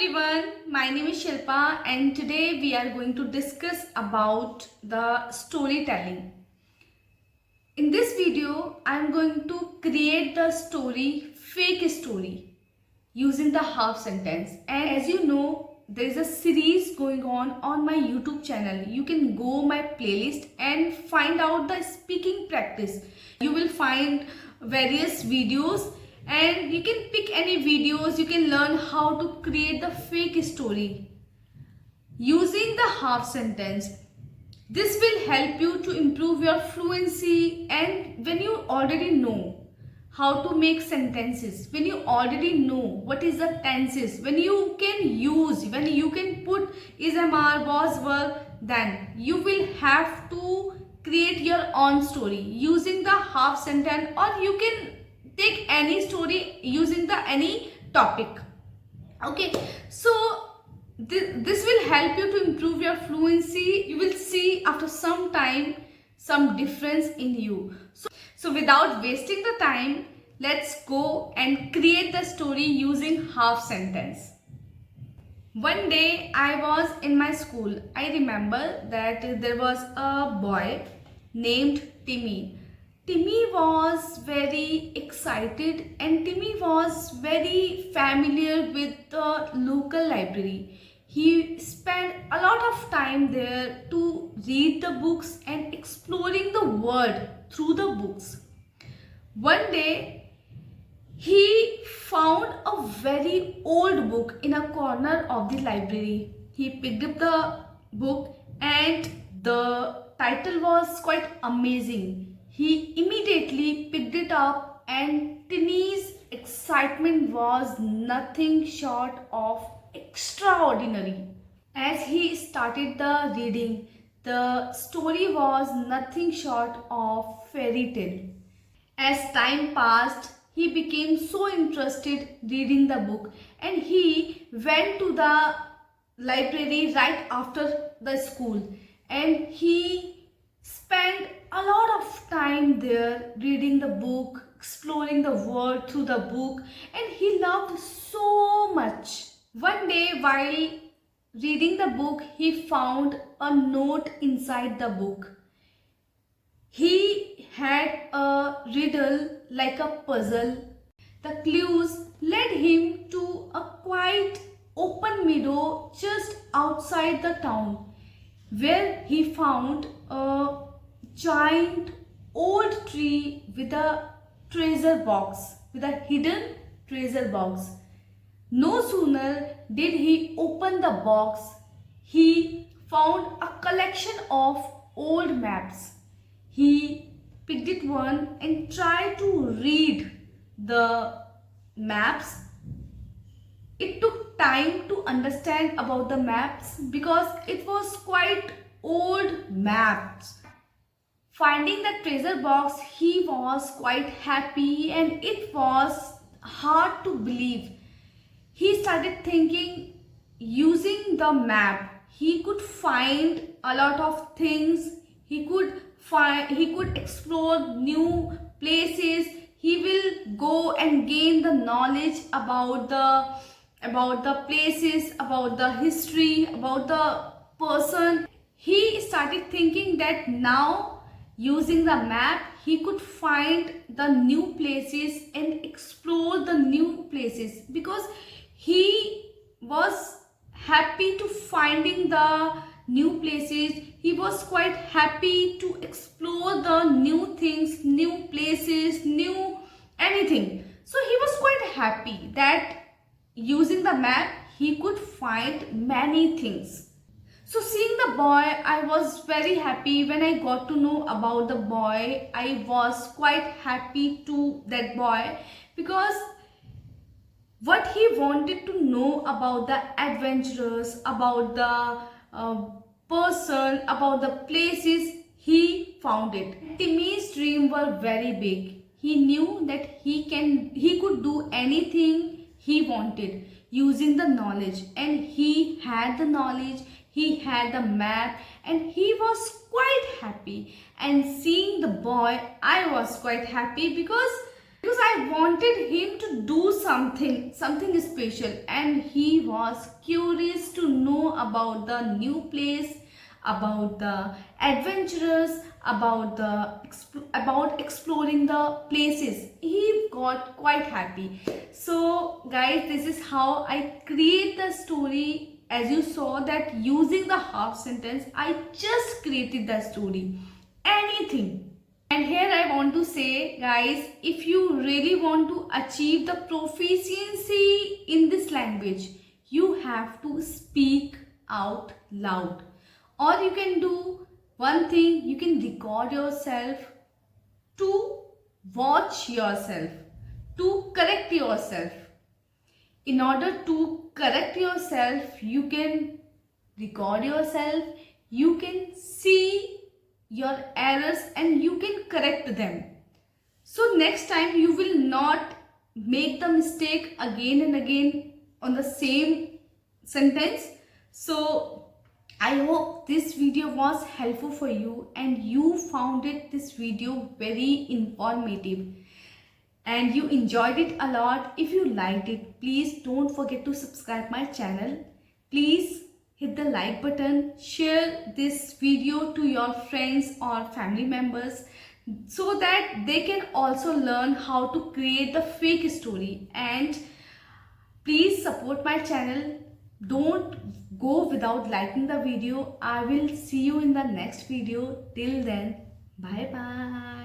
everyone, my name is Shilpa and today we are going to discuss about the storytelling. In this video, I am going to create the story, fake story, using the half sentence. And as you know, there is a series going on my YouTube channel. You can go my playlist and find out the speaking practice. You will find various videos and you can pick any videos. You can learn how to create the fake story using the half sentence. This will help you to improve your fluency, and when you already know how to make sentences, when you already know what is the tenses, when you can use, when you can put is, MR, was, were, then you will have to create your own story using the half sentence, or you can take any story using the any topic. Okay, so this will help you to improve your fluency. You will see after some time some difference in you. So without wasting the time, let's go and create the story using half sentence. One day I was in my school. I remember that there was a boy named Timmy. Timmy was very excited and Timmy was very familiar with the local library. He spent a lot of time there to read the books and exploring the world through the books. One day, he found a very old book in a corner of the library. He picked up the book and the title was quite amazing. He immediately picked it up and Timmy's excitement was nothing short of extraordinary. As he started the reading, the story was nothing short of fairy tale. As time passed, he became so interested reading the book and he went to the library right after the school and he spent a lot of time there reading the book, exploring the world through the book, and he loved so much. One day while reading the book, he found a note inside the book. He had a riddle like a puzzle. The clues led him to a quiet open meadow just outside the town, where he found a giant old tree with a treasure box, with a hidden treasure box. No sooner did he open the box, he found a collection of old maps. He picked it one and tried to read the maps. It took time to understand about the maps because it was quite old maps. Finding the treasure box, he was quite happy and it was hard to believe. He started thinking, using the map, he could find a lot of things. He could explore new places. He will go and gain the knowledge about the places, about the history, about the person. He started thinking that now, using the map, he could find the new places and explore the new places because he was happy to finding the new places. He was quite happy to explore the new things, new places, new anything. So he was quite happy that using the map, he could find many things. So seeing the boy, I was very happy. When I got to know about the boy, I was quite happy to that boy because what he wanted to know about the adventurers, about the person, about the places, he found it. Timmy's dreams were very big. He knew that he could do anything he wanted using the knowledge, and he had the knowledge, he had the map, and he was quite happy. And seeing the boy, I was quite happy because because I wanted him to do something special, and he was curious to know about the new place, about the adventurous, about exploring the places. He got quite happy. So guys, this is how I create the story. As you saw that using the half sentence, I just created the story, anything. And here I want to say, guys, if you really want to achieve the proficiency in this language, you have to speak out loud. Or you can do one thing, you can record yourself, to watch yourself, to correct yourself. In order to correct yourself, you can record yourself, you can see your errors and you can correct them. So next time you will not make the mistake again and again on the same sentence. So I hope this video was helpful for you and you found this video very informative and you enjoyed it a lot. If you liked it, please don't forget to subscribe my channel. Please hit the like button, share this video to your friends or family members so that they can also learn how to create the fake story. And please support my channel. Don't go without liking the video. I will see you in the next video. Till then, bye bye.